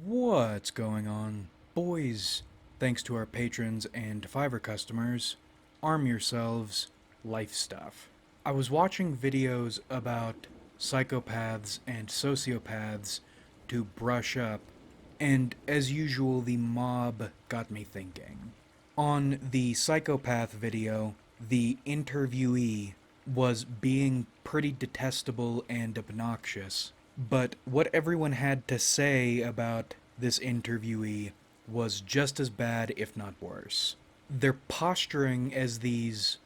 What's going on? Boys, thanks to our patrons and Fiverr customers, arm yourselves, life stuff. I was watching videos about psychopaths and sociopaths to brush up, and as usual, the mob got me thinking. On the psychopath video, the interviewee was being pretty detestable and obnoxious, but what everyone had to say about this interviewee was just as bad, if not worse. They're posturing as these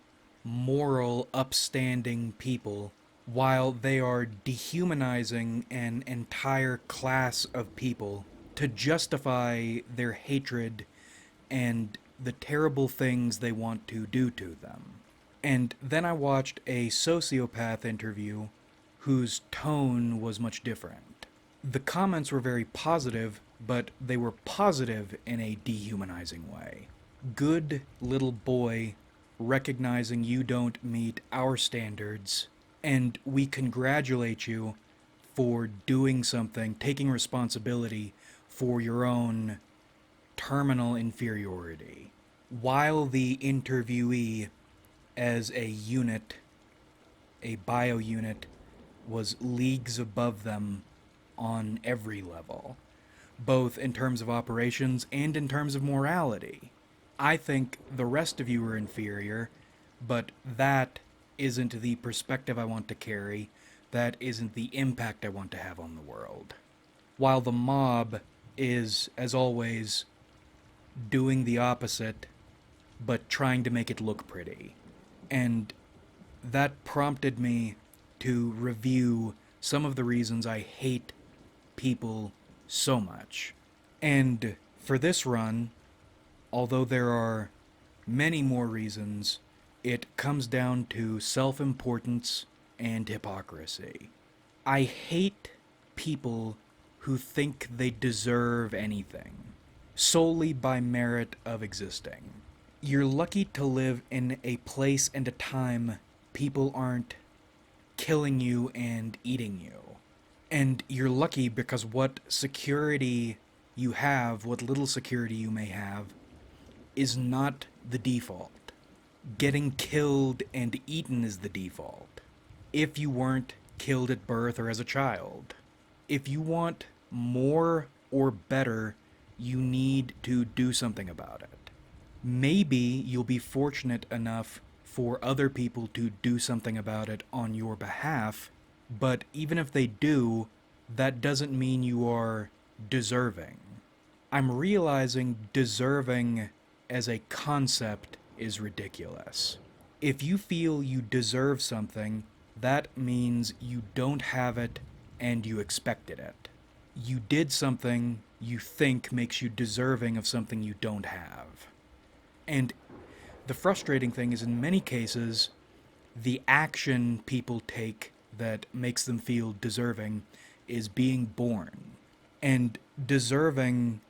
moral, upstanding people while they are dehumanizing an entire class of people to justify their hatred and the terrible things they want to do to them. And then I watched a sociopath interview whose tone was much different. The comments were very positive, but they were positive in a dehumanizing way. Good little boy, recognizing you don't meet our standards, and we congratulate you for doing something, taking responsibility for your own terminal inferiority. While the interviewee, as a unit, a bio unit, was leagues above them on every level, both in terms of operations and in terms of morality. I think the rest of you are inferior, but that isn't the perspective I want to carry. That isn't the impact I want to have on the world. While the mob is, as always, doing the opposite, but trying to make it look pretty. And that prompted me to review some of the reasons I hate people so much. And for this run, although there are many more reasons, it comes down to self-importance and hypocrisy. I hate people who think they deserve anything solely by merit of existing. You're lucky to live in a place and a time people aren't killing you and eating you. And you're lucky because what security you have, what little security you may have, is not the default. Getting killed and eaten is the default. If you weren't killed at birth or as a child. If you want more or better, you need to do something about it. Maybe you'll be fortunate enough for other people to do something about it on your behalf, but even if they do, that doesn't mean you are deserving. I'm realizing deserving as a concept is ridiculous. If you feel you deserve something, that means you don't have it and you expected it. You did something you think makes you deserving of something you don't have. And the frustrating thing is, in many cases, the action people take that makes them feel deserving is being born. And deserving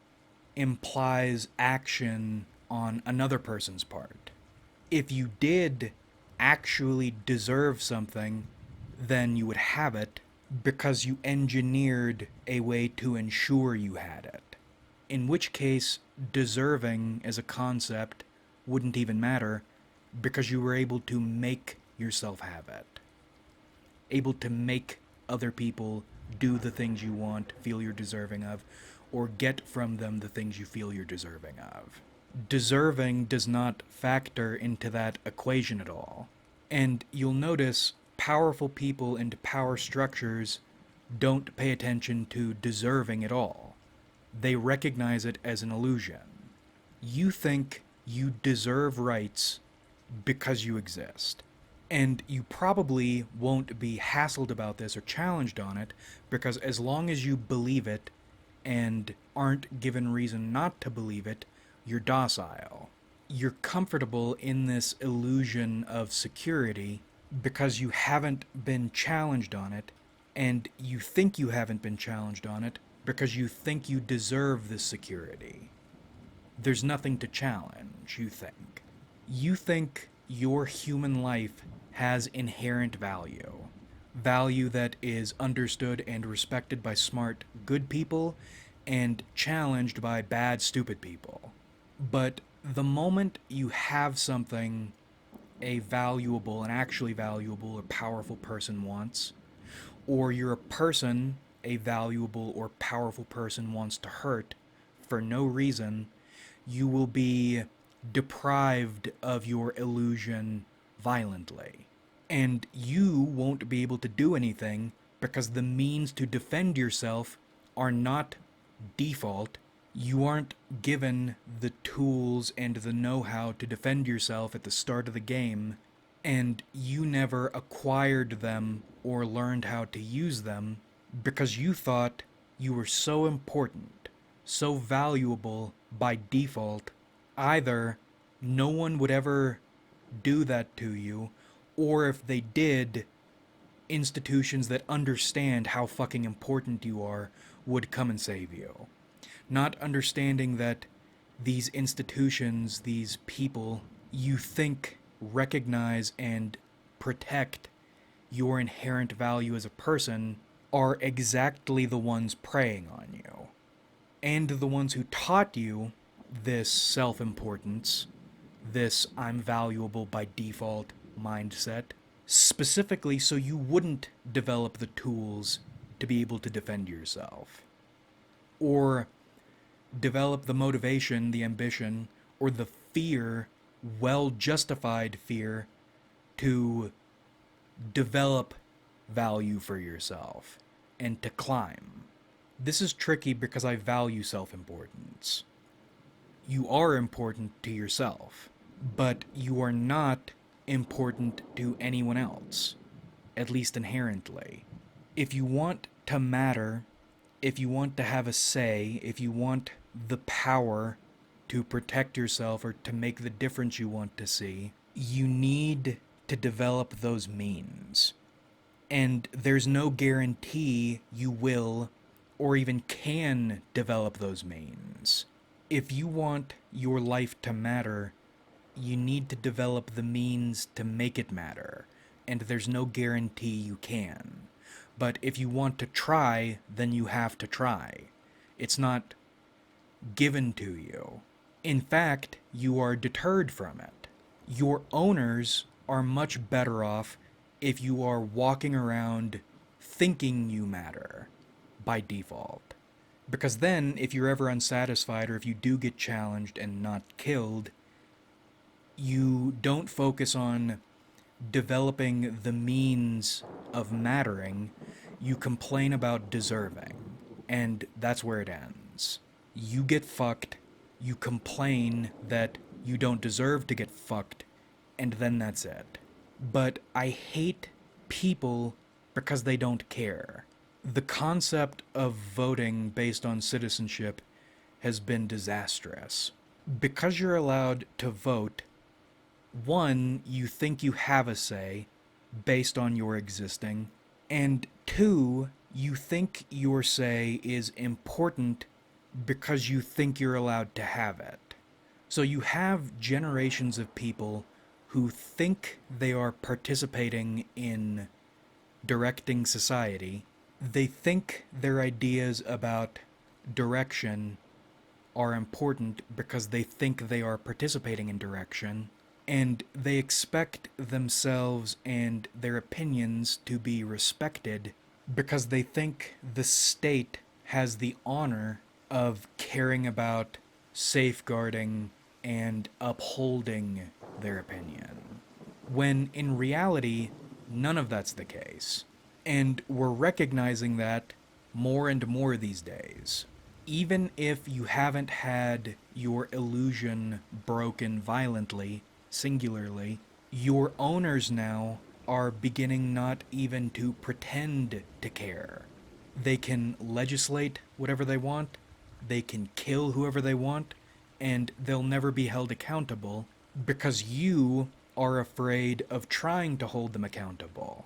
implies action on another person's part. If you did actually deserve something, then you would have it because you engineered a way to ensure you had it. In which case, deserving as a concept wouldn't even matter because you were able to make yourself have it. Able to make other people do the things you want, feel you're deserving of, or get from them the things you feel you're deserving of. Deserving does not factor into that equation at all. And you'll notice powerful people and power structures don't pay attention to deserving at all. They recognize it as an illusion. You think you deserve rights because you exist. And you probably won't be hassled about this or challenged on it because as long as you believe it and aren't given reason not to believe it, you're docile. You're comfortable in this illusion of security because you haven't been challenged on it, and you think you haven't been challenged on it because you think you deserve this security. There's nothing to challenge, you think. You think your human life has inherent value. Value that is understood and respected by smart, good people, and challenged by bad, stupid people. But the moment you have something a valuable, an actually valuable or powerful person wants, or you're a person a valuable or powerful person wants to hurt for no reason, you will be deprived of your illusion violently. And you won't be able to do anything because the means to defend yourself are not default. You aren't given the tools and the know how to defend yourself at the start of the game, and you never acquired them or learned how to use them because you thought you were so important, so valuable by default. Either no one would ever do that to you, or if they did, institutions that understand how fucking important you are would come and save you. Not understanding that these institutions, these people you think recognize and protect your inherent value as a person are exactly the ones preying on you. And the ones who taught you this self-importance, this I'm valuable by default mindset, specifically so you wouldn't develop the tools to be able to defend yourself. Or develop the motivation, the ambition, or the fear, well-justified fear, to develop value for yourself and to climb. This is tricky because I value self-importance. You are important to yourself, but you are not important to anyone else, at least inherently. If you want to matter, if you want to have a say, if you want the power to protect yourself or to make the difference you want to see, you need to develop those means. And there's no guarantee you will or even can develop those means. If you want your life to matter, you need to develop the means to make it matter, and there's no guarantee you can. But if you want to try, then you have to try. It's not given to you. In fact, you are deterred from it. Your owners are much better off if you are walking around thinking you matter by default. Because then, if you're ever unsatisfied or if you do get challenged and not killed, you don't focus on developing the means of mattering, you complain about deserving. And that's where it ends. You get fucked, you complain that you don't deserve to get fucked, and then that's it. But I hate people because they don't care. The concept of voting based on citizenship has been disastrous. Because you're allowed to vote, one, you think you have a say based on your existing, and two, you think your say is important because you think you're allowed to have it. So you have generations of people who think they are participating in directing society. They think their ideas about direction are important because they think they are participating in direction, and they expect themselves and their opinions to be respected because they think the state has the honor of caring about safeguarding and upholding their opinion. When in reality, none of that's the case. And we're recognizing that more and more these days. Even if you haven't had your illusion broken violently, singularly, your owners now are beginning not even to pretend to care. They can legislate whatever they want, they can kill whoever they want, and they'll never be held accountable because you are afraid of trying to hold them accountable.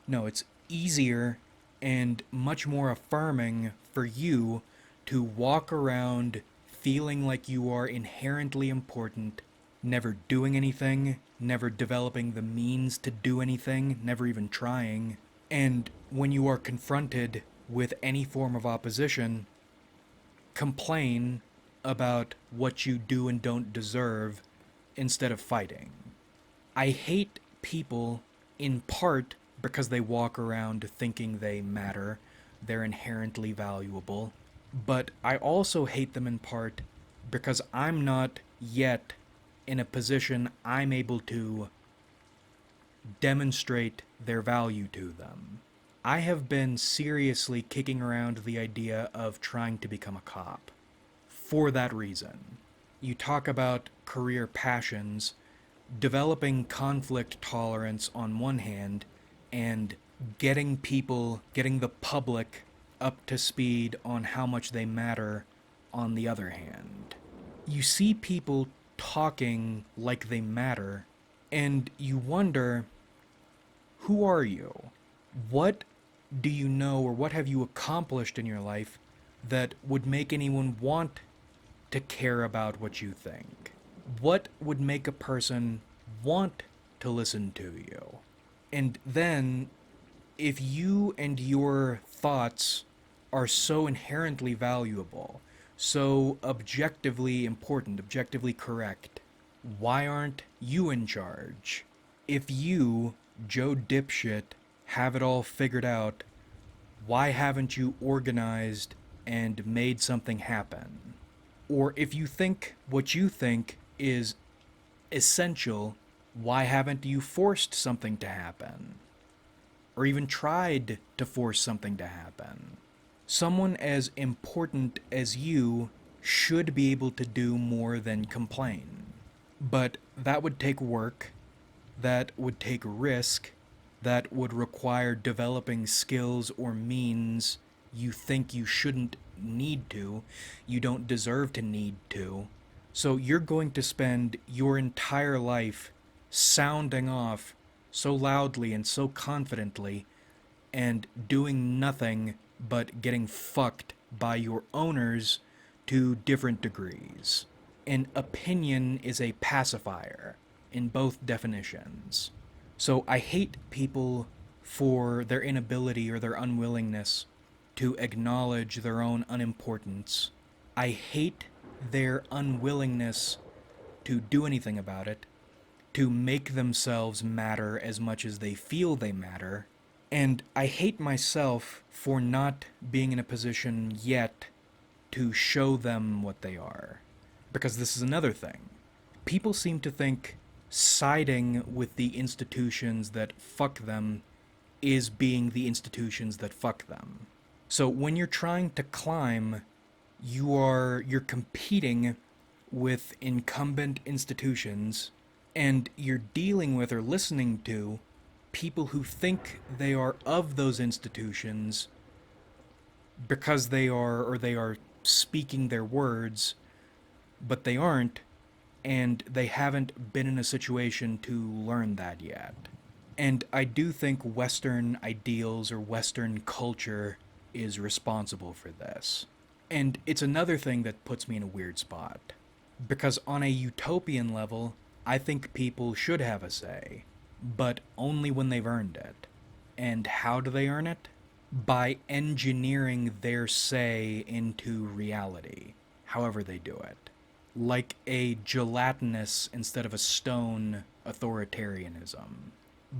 No, it's easier and much more affirming for you to walk around feeling like you are inherently important, never doing anything, never developing the means to do anything, never even trying, and when you are confronted with any form of opposition, complain about what you do and don't deserve instead of fighting. I hate people in part because they walk around thinking they matter, they're inherently valuable, but I also hate them in part because I'm not yet in a position I'm able to demonstrate their value to them. I have been seriously kicking around the idea of trying to become a cop for that reason. You talk about career passions, developing conflict tolerance on one hand, and getting the public up to speed on how much they matter on the other hand. You see people talking like they matter, and you wonder, who are you? What do you know or what have you accomplished in your life that would make anyone want to care about what you think? What would make a person want to listen to you? And then, if you and your thoughts are so inherently valuable, so objectively important, objectively correct, why aren't you in charge? If you, Joe Dipshit, have it all figured out, why haven't you organized and made something happen? Or if you think what you think is essential, why haven't you forced something to happen? Or even tried to force something to happen? Someone as important as you should be able to do more than complain. But that would take work, that would take risk, that would require developing skills or means you think you shouldn't need to, you don't deserve to need to. So you're going to spend your entire life sounding off so loudly and so confidently and doing nothing but getting fucked by your owners to different degrees. An opinion is a pacifier in both definitions. So I hate people for their inability or their unwillingness to acknowledge their own unimportance. I hate their unwillingness to do anything about it, to make themselves matter as much as they feel they matter. And I hate myself for not being in a position yet to show them what they are. Because this is another thing. People seem to think siding with the institutions that fuck them is being the institutions that fuck them. So when you're trying to climb, you're competing with incumbent institutions, and you're dealing with or listening to people who think they are of those institutions because they are speaking their words, but they aren't, and they haven't been in a situation to learn that yet. And I do think Western ideals or Western culture is responsible for this. And it's another thing that puts me in a weird spot. Because on a utopian level, I think people should have a say, but only when they've earned it. And how do they earn it? By engineering their say into reality, however they do it. Like a gelatinous instead of a stone authoritarianism.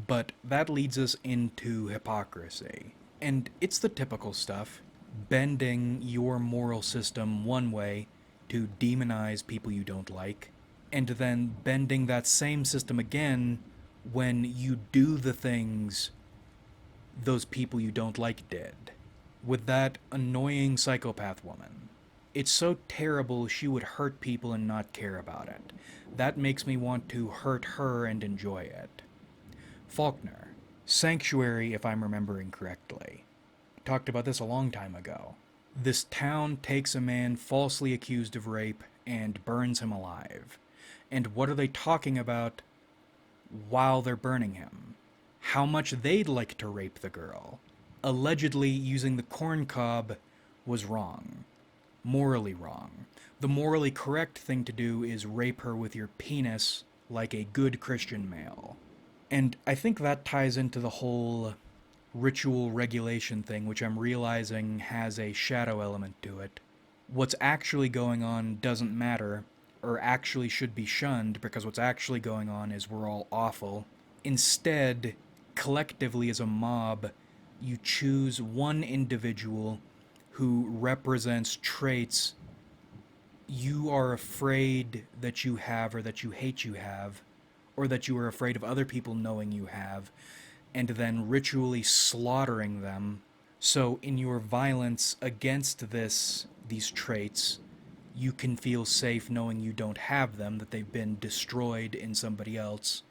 But that leads us into hypocrisy. And it's the typical stuff. Bending your moral system one way to demonize people you don't like, and then bending that same system again when you do the things those people you don't like did. With that annoying psychopath woman. It's so terrible she would hurt people and not care about it. That makes me want to hurt her and enjoy it. Faulkner. Sanctuary, if I'm remembering correctly. Talked about this a long time ago. This town takes a man falsely accused of rape and burns him alive. And what are they talking about while they're burning him? How much they'd like to rape the girl. Allegedly using the corn cob was wrong. Morally wrong. The morally correct thing to do is rape her with your penis like a good Christian male. And I think that ties into the whole ritual regulation thing, which I'm realizing has a shadow element to it. what's actually going on doesn't matter, or actually should be shunned, because what's actually going on is we're all awful. Instead, collectively as a mob, you choose one individual who represents traits you are afraid that you have, or that you hate you have, or that you are afraid of other people knowing you have, and then ritually slaughtering them. So in your violence against these traits, you can feel safe knowing you don't have them, that they've been destroyed in somebody else,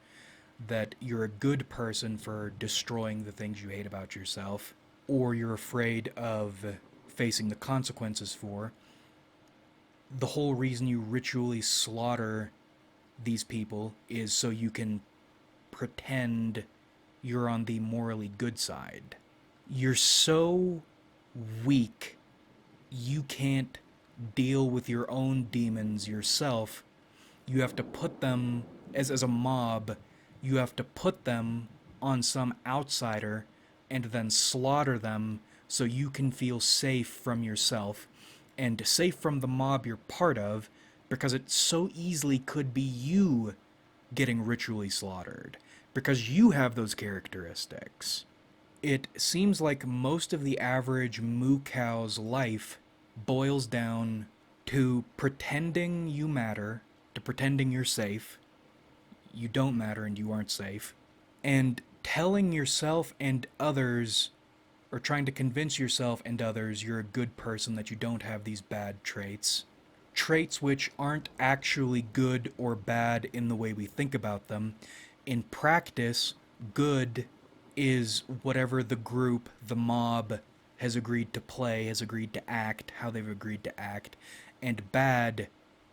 that you're a good person for destroying the things you hate about yourself, or you're afraid of facing the consequences for. The whole reason you ritually slaughter these people is so you can pretend you're on the morally good side. You're so weak, you can't deal with your own demons yourself. You have to put them, as a mob, you have to put them on some outsider and then slaughter them so you can feel safe from yourself and safe from the mob you're part of, because it so easily could be you getting ritually slaughtered because you have those characteristics. It seems like most of the average moo cow's life boils down to pretending you matter, to pretending you're safe, you don't matter and you aren't safe, and telling yourself and others, or trying to convince yourself and others you're a good person, that you don't have these bad traits. Traits which aren't actually good or bad in the way we think about them. In practice, good is whatever the group, the mob, has agreed to play, has agreed to act, how they've agreed to act, and bad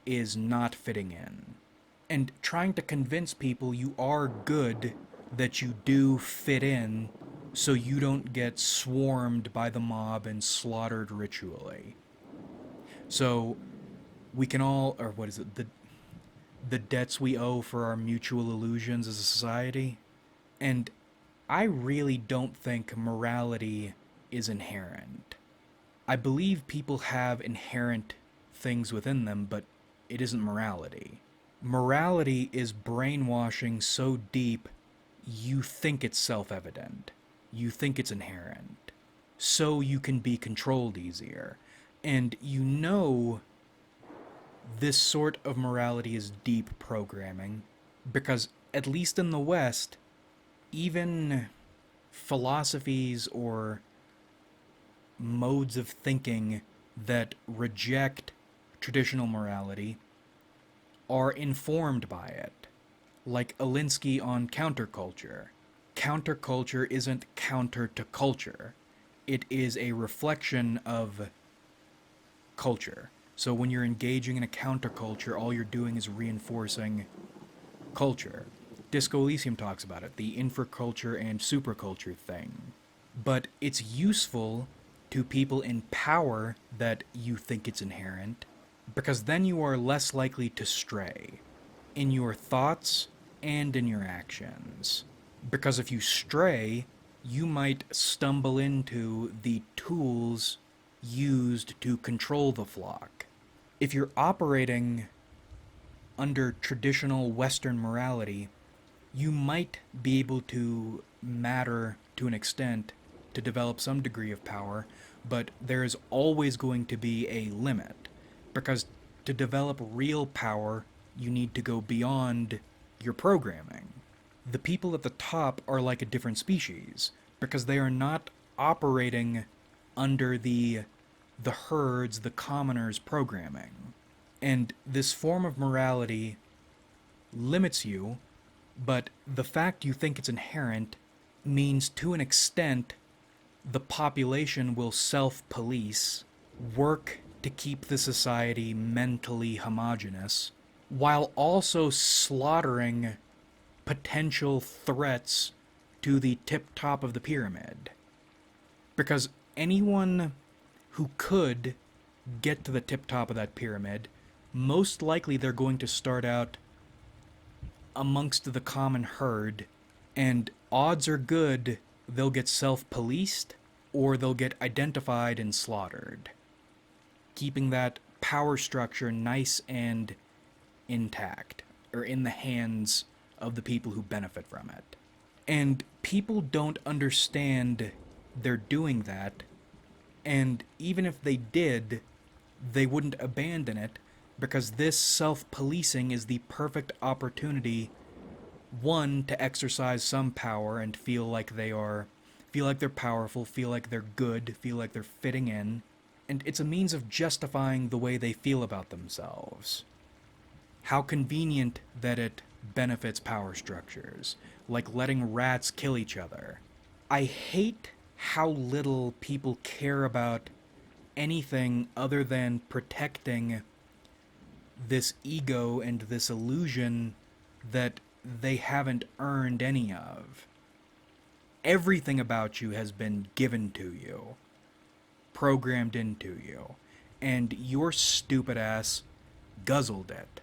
is not fitting in. And trying to convince people you are good, that you do fit in, so you don't get swarmed by the mob and slaughtered ritually. So we can all, or what is it, the debts we owe for our mutual illusions as a society. And I really don't think morality is inherent. I believe people have inherent things within them, but it isn't morality. Morality is brainwashing so deep you think it's self-evident. You think it's inherent. So you can be controlled easier. And you know this sort of morality is deep programming, because at least in the West, even philosophies or modes of thinking that reject traditional morality are informed by it. Like Alinsky on counterculture. Counterculture isn't counter to culture. It is a reflection of culture. So when you're engaging in a counterculture, all you're doing is reinforcing culture. Disco Elysium talks about it, the infraculture and superculture thing. But it's useful to people in power that you think it's inherent, because then you are less likely to stray in your thoughts and in your actions. Because if you stray, you might stumble into the tools used to control the flock. If you're operating under traditional Western morality, you might be able to matter to an extent to develop some degree of power, but there is always going to be a limit. Because to develop real power, you need to go beyond your programming. The people at the top are like a different species, because they are not operating under the herds, the commoners' programming. And this form of morality limits you, but the fact you think it's inherent means to an extent the population will self-police, work to keep the society mentally homogeneous, while also slaughtering potential threats to the tip top of the pyramid. Because anyone who could get to the tip top of that pyramid, most likely they're going to start out amongst the common herd, and odds are good they'll get self-policed or they'll get identified and slaughtered. Keeping that power structure nice and intact, or in the hands of the people who benefit from it. And people don't understand they're doing that, and even if they did, they wouldn't abandon it, because this self-policing is the perfect opportunity, one, to exercise some power and feel like they're powerful, feel like they're good, feel like they're fitting in, and it's a means of justifying the way they feel about themselves. How convenient that it benefits power structures, like letting rats kill each other. I hate how little people care about anything other than protecting this ego and this illusion that they haven't earned any of. Everything about you has been given to you, programmed into you, and your stupid ass guzzled it.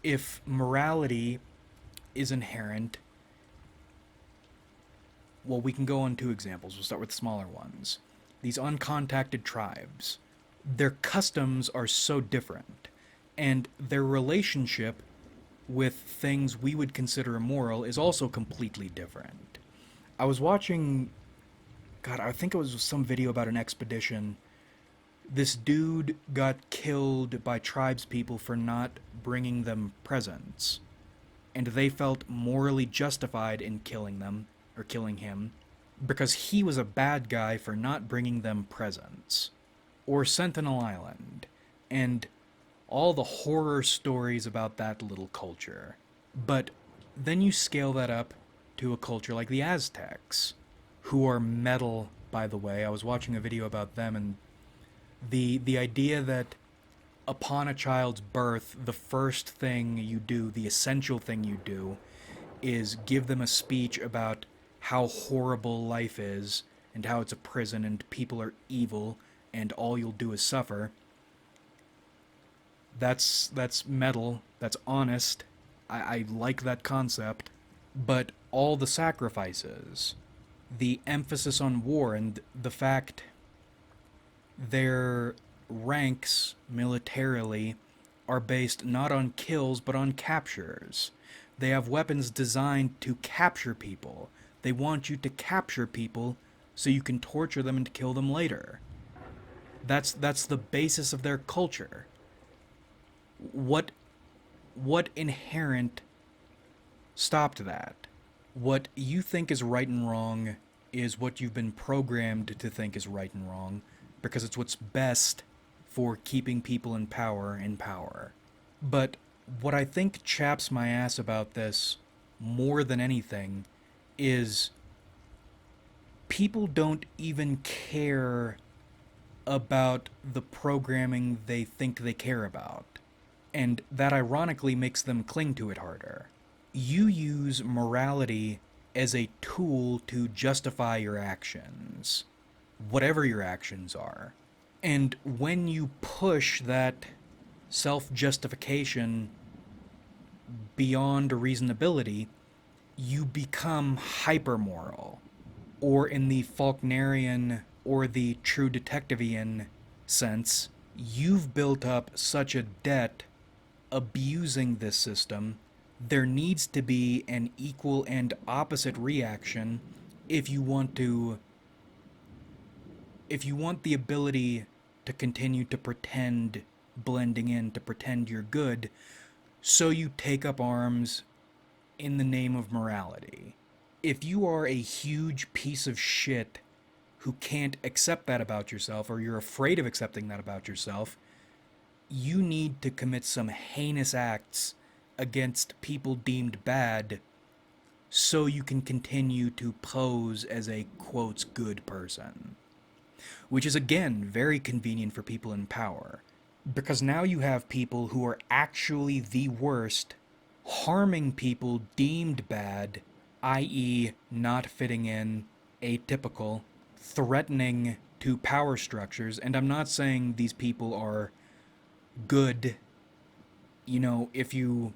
If morality is inherent, well, we can go on two examples. We'll start with smaller ones. These uncontacted tribes, their customs are so different, and their relationship with things we would consider immoral is also completely different. I was watching, God, I think it was some video about an expedition. This dude got killed by tribespeople for not bringing them presents, and they felt morally justified in killing them, or killing him, because he was a bad guy for not bringing them presents. Or Sentinel Island, and all the horror stories about that little culture. But then you scale that up to a culture like the Aztecs, who are metal, by the way. I was watching a video about them, and the idea that upon a child's birth, the first thing you do, the essential thing you do, is give them a speech about how horrible life is, and how it's a prison, and people are evil, and all you'll do is suffer. That's metal, that's honest. I like that concept. But all the sacrifices, the emphasis on war, and the fact their ranks militarily are based not on kills but on captures. They have weapons designed to capture people. They want you to capture people so you can torture them and kill them later. That's the basis of their culture. What inherent stopped that? What you think is right and wrong is what you've been programmed to think is right and wrong, because it's what's best for keeping people in power. But what I think chaps my ass about this more than anything is people don't even care about the programming they think they care about. And that ironically makes them cling to it harder. You use morality as a tool to justify your actions, whatever your actions are. And when you push that self-justification beyond reasonability, you become hypermoral. Or in the Faulknerian or the true detectivian sense, you've built up such a debt abusing this system. There needs to be an equal and opposite reaction if you want the ability to continue to pretend blending in, to pretend you're good, so you take up arms in the name of morality. If you are a huge piece of shit who can't accept that about yourself, or you're afraid of accepting that about yourself, you need to commit some heinous acts against people deemed bad so you can continue to pose as a, quotes, good person. Which is, again, very convenient for people in power. Because now you have people who are actually the worst, harming people deemed bad, i.e. not fitting in, atypical, threatening to power structures. And I'm not saying these people are good. You know, if you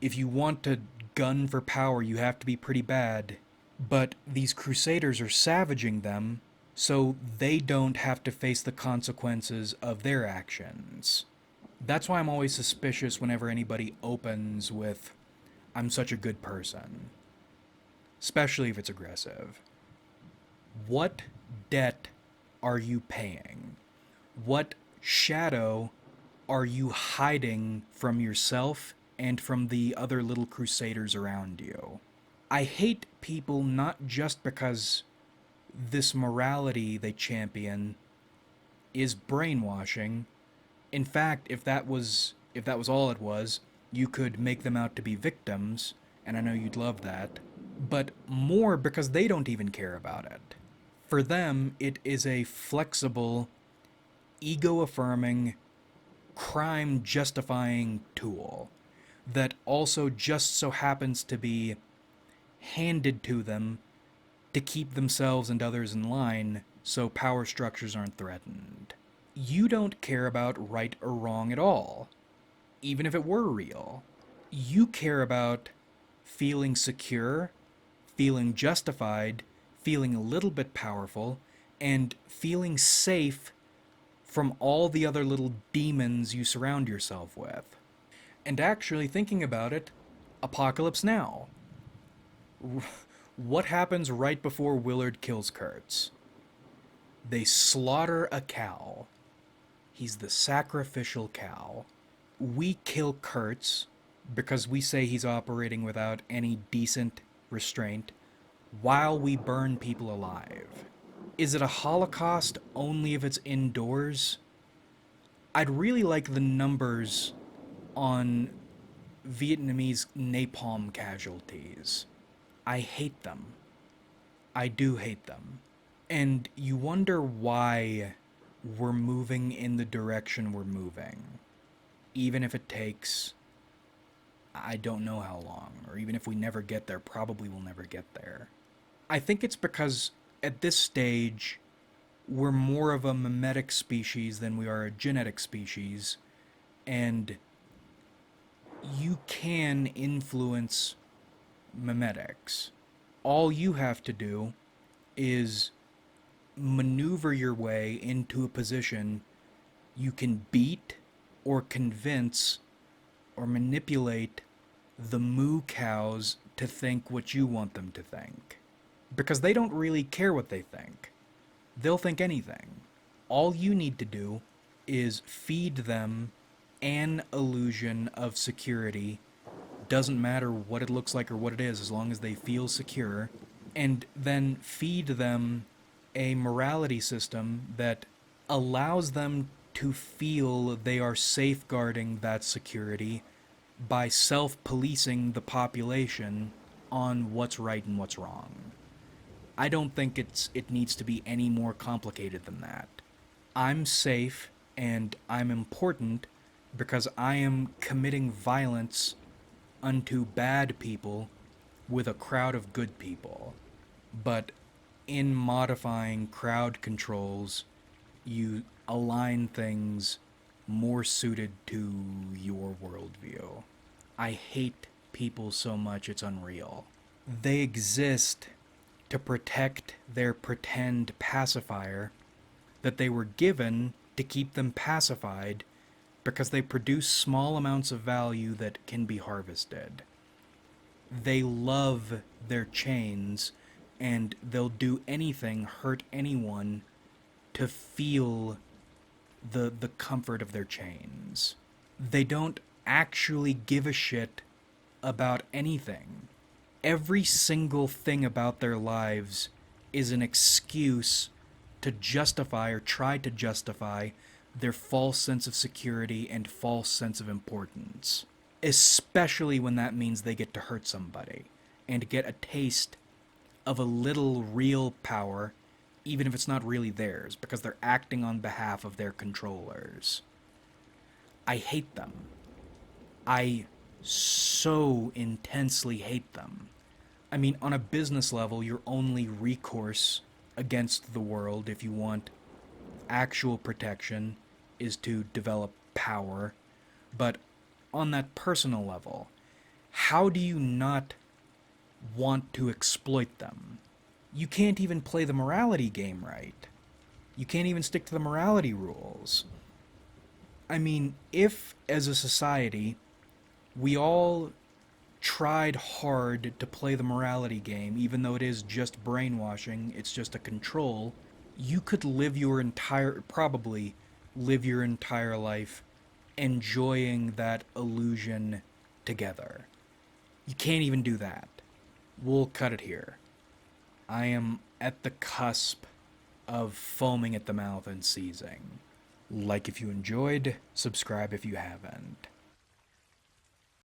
want to gun for power, you have to be pretty bad. But these crusaders are savaging them so they don't have to face the consequences of their actions. That's why I'm always suspicious whenever anybody opens with, I'm such a good person, especially if it's aggressive. What debt are you paying? What shadow are you hiding from yourself and from the other little crusaders around you? I hate people not just because this morality they champion is brainwashing. In fact, if that was all it was, you could make them out to be victims, and I know you'd love that. But more because they don't even care about it. For them, it is a flexible, ego affirming, crime justifying tool that also just so happens to be handed to them to keep themselves and others in line so power structures aren't threatened. You don't care about right or wrong at all, even if it were real. You care about feeling secure, feeling justified, feeling a little bit powerful, and feeling safe from all the other little demons you surround yourself with. And actually, thinking about it, Apocalypse Now. What happens right before Willard kills Kurtz? They slaughter a cow. He's the sacrificial cow. We kill Kurtz because we say he's operating without any decent restraint while we burn people alive. Is it a Holocaust only if it's indoors? I'd really like the numbers on Vietnamese napalm casualties. I hate them. I do hate them. And you wonder why we're moving in the direction we're moving. Even if it takes, I don't know how long, or even if we never get there, probably we'll never get there. I think it's because at this stage, we're more of a mimetic species than we are a genetic species, and you can influence mimetics. All you have to do is maneuver your way into a position you can beat or convince or manipulate the moo cows to think what you want them to think. Because they don't really care what they think. They'll think anything. All you need to do is feed them an illusion of security. Doesn't matter what it looks like or what it is, as long as they feel secure. And then feed them a morality system that allows them to feel they are safeguarding that security by self-policing the population on what's right and what's wrong. I don't think it needs to be any more complicated than that. I'm safe and I'm important because I am committing violence unto bad people with a crowd of good people. But in modifying crowd controls, you align things more suited to your worldview. I hate people so much it's unreal. They exist to protect their pretend pacifier that they were given to keep them pacified because they produce small amounts of value that can be harvested. They love their chains and they'll do anything, hurt anyone, to feel the comfort of their chains. They don't actually give a shit about anything. Every single thing about their lives is an excuse to justify or try to justify their false sense of security and false sense of importance. Especially when that means they get to hurt somebody and get a taste of a little real power, even if it's not really theirs, because they're acting on behalf of their controllers. I hate them. I so intensely hate them. I mean, on a business level, your only recourse against the world, if you want actual protection, is to develop power. But on that personal level, how do you not want to exploit them? You can't even play the morality game right. You can't even stick to the morality rules. I mean, if as a society we all tried hard to play the morality game, even though it is just brainwashing, it's just a control, you could probably live your entire life enjoying that illusion together. You can't even do that. We'll cut it here. I am at the cusp of foaming at the mouth and seizing. Like if you enjoyed, subscribe if you haven't.